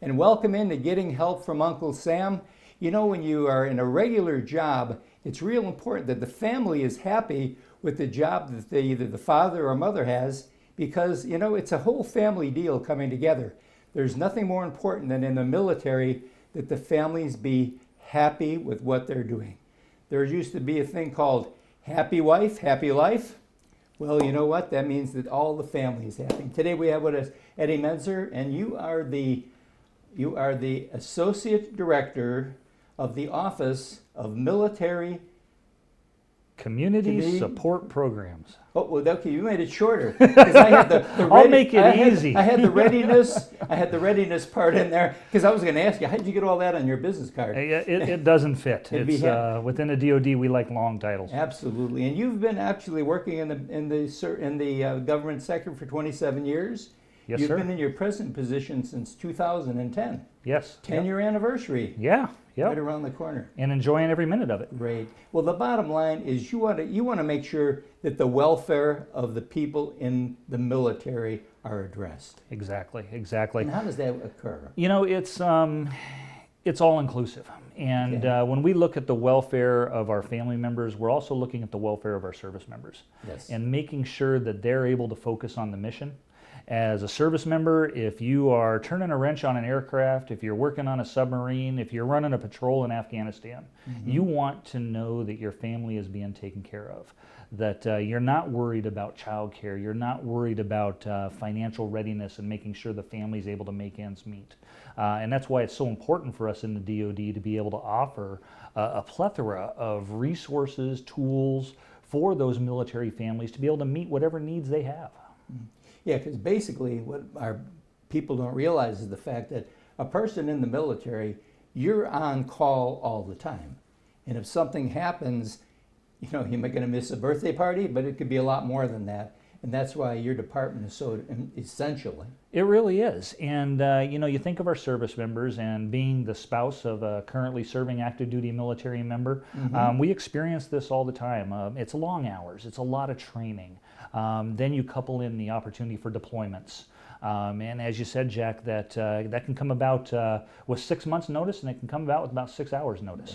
and welcome into Getting Help from Uncle Sam. You know, when you are in a regular job, it's real important that the family is happy with the job that either the father or mother has, because, you know, it's a whole family deal coming together. There's nothing more important than in the military that the families be happy with what they're doing. There used to be a thing called happy wife, happy life. Well, you know what? That means that all the family is happy. Today we have with us Eddie Mentzer, and you are the Associate Director of the Office of Military Community Support Programs. Oh, well, okay, you made it shorter. 'Cause I had I'll make it easy. I had the readiness part in there, because I was going to ask you, how did you get all that on your business card? It doesn't fit. It's within the DoD, we like long titles. Absolutely, and you've been actually working in the government sector for 27 years. Yes, You've sir. been in your present position since 2010. Yes. 10-year anniversary. Yeah. Yep. Right around the corner. And enjoying every minute of it. Great. Well, the bottom line is you want to make sure that the welfare of the people in the military are addressed. Exactly. And how does that occur? You know, it's all inclusive. And when we look at the welfare of our family members, we're also looking at the welfare of our service members. Yes. And making sure that they're able to focus on the mission. As a service member, if you are turning a wrench on an aircraft, if you're working on a submarine, if you're running a patrol in Afghanistan, you want to know that your family is being taken care of, that you're not worried about childcare, you're not worried about financial readiness and making sure the family's able to make ends meet. And that's why it's so important for us in the DoD to be able to offer a plethora of resources, tools for those military families to be able to meet whatever needs they have. Yeah, because basically what our people don't realize is the fact that a person in the military, you're on call all the time. And if something happens, you know, you're going to miss a birthday party, but it could be a lot more than that. And that's why your department is so essential. It really is. And, you know, you think of our service members, and being the spouse of a currently serving active duty military member, we experience this all the time. It's long hours. It's a lot of training. Then you couple in the opportunity for deployments. And as you said, Jack, that can come about with 6 months notice, and it can come about with about 6 hours notice.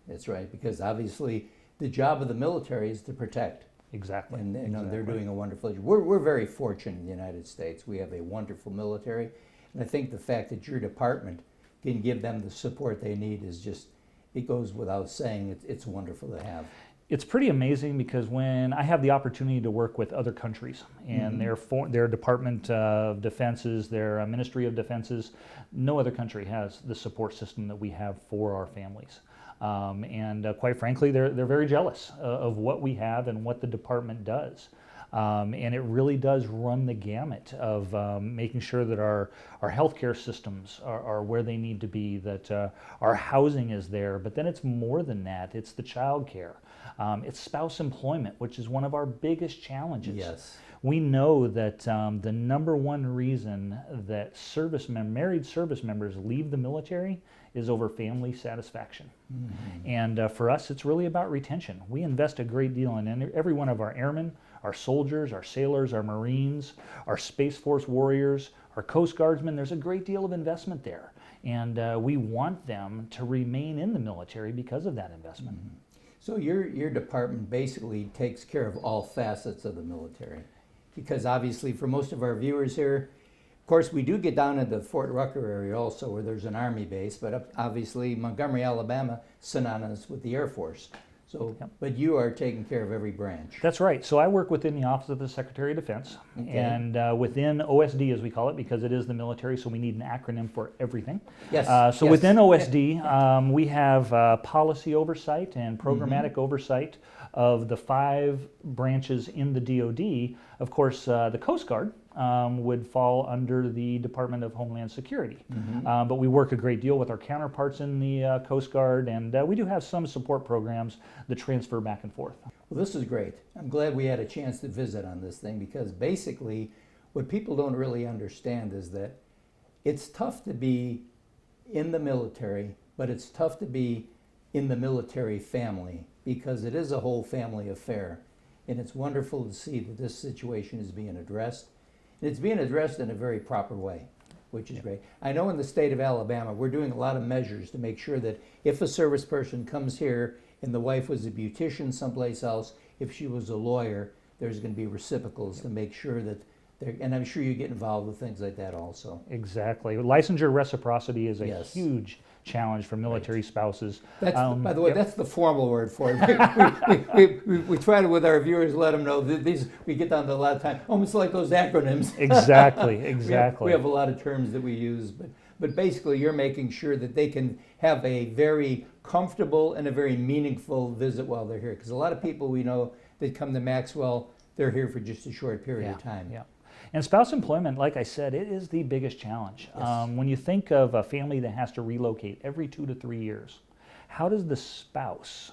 That's right. Because obviously the job of the military is to protect. Exactly. And you know, they're doing a wonderful job. We're very fortunate in the United States. We have a wonderful military. And I think the fact that your department can give them the support they need is just, it goes without saying. It's wonderful to have. It's pretty amazing, because when I have the opportunity to work with other countries and their Department of Defenses, their Ministry of Defenses, no other country has the support system that we have for our families. And quite frankly, they're very jealous of what we have and what the department does. And it really does run the gamut of making sure that our healthcare systems are where they need to be, that our housing is there. But then it's more than that. It's the child care. It's spouse employment, which is one of our biggest challenges. Yes. We know that the number one reason that married service members leave the military is over family satisfaction. And for us, it's really about retention. We invest a great deal in every one of our airmen, our soldiers, our sailors, our Marines, our Space Force warriors, our Coast Guardsmen. There's a great deal of investment there. And we want them to remain in the military because of that investment. So your department basically takes care of all facets of the military. Because obviously for most of our viewers here, of course we do get down into the Fort Rucker area also, where there's an Army base, but obviously Montgomery, Alabama, synonymous with the Air Force. So, but you are taking care of every branch. That's right. So I work within the Office of the Secretary of Defense, and within OSD, as we call it, because it is the military, so we need an acronym for everything. Yes. So within OSD, we have policy oversight and programmatic oversight of the 5 branches in the DoD. Of course, the Coast Guard would fall under the Department of Homeland Security. But we work a great deal with our counterparts in the Coast Guard, and we do have some support programs that transfer back and forth. Well, this is great. I'm glad we had a chance to visit on this thing, because basically what people don't really understand is that it's tough to be in the military, but it's tough to be in the military family, because it is a whole family affair. And it's wonderful to see that this situation is being addressed. And it's being addressed in a very proper way. which is great. I know in the state of Alabama, we're doing a lot of measures to make sure that if a service person comes here and the wife was a beautician someplace else, if she was a lawyer, there's going to be reciprocals to make sure that they're, and I'm sure you get involved with things like that also. Exactly. Licensure reciprocity is a Yes. huge challenge for military spouses. That's, by the way, yep. that's the formal word for it. We try to, with our viewers, let them know that these, we get down to a lot of time, almost like those acronyms. Exactly, exactly. We have a lot of terms that we use, but basically you're making sure that they can have a very comfortable and a very meaningful visit while they're here. Because a lot of people we know that come to Maxwell, they're here for just a short period of time. Yeah. And spouse employment, like I said, it is the biggest challenge. Yes. When you think of a family that has to relocate every 2 to 3 years, how does the spouse,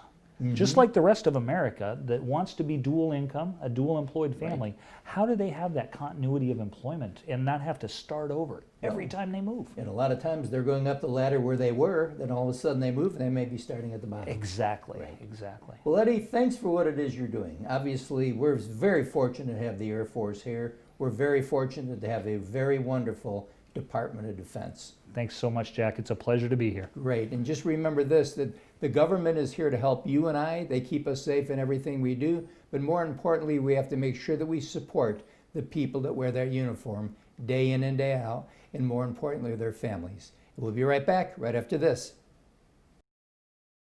just like the rest of America that wants to be dual income, a dual employed family, how do they have that continuity of employment and not have to start over every time they move? And a lot of times they're going up the ladder where they were, then all of a sudden they move and they may be starting at the bottom. Exactly, exactly. Well, Eddie, thanks for what it is you're doing. Obviously, we're very fortunate to have the Air Force here. We're very fortunate to have a very wonderful Department of Defense. Thanks so much, Jack. It's a pleasure to be here. Great. And just remember this, that the government is here to help you and I. They keep us safe in everything we do. But more importantly, we have to make sure that we support the people that wear that uniform day in and day out. And more importantly, their families. We'll be right back right after this.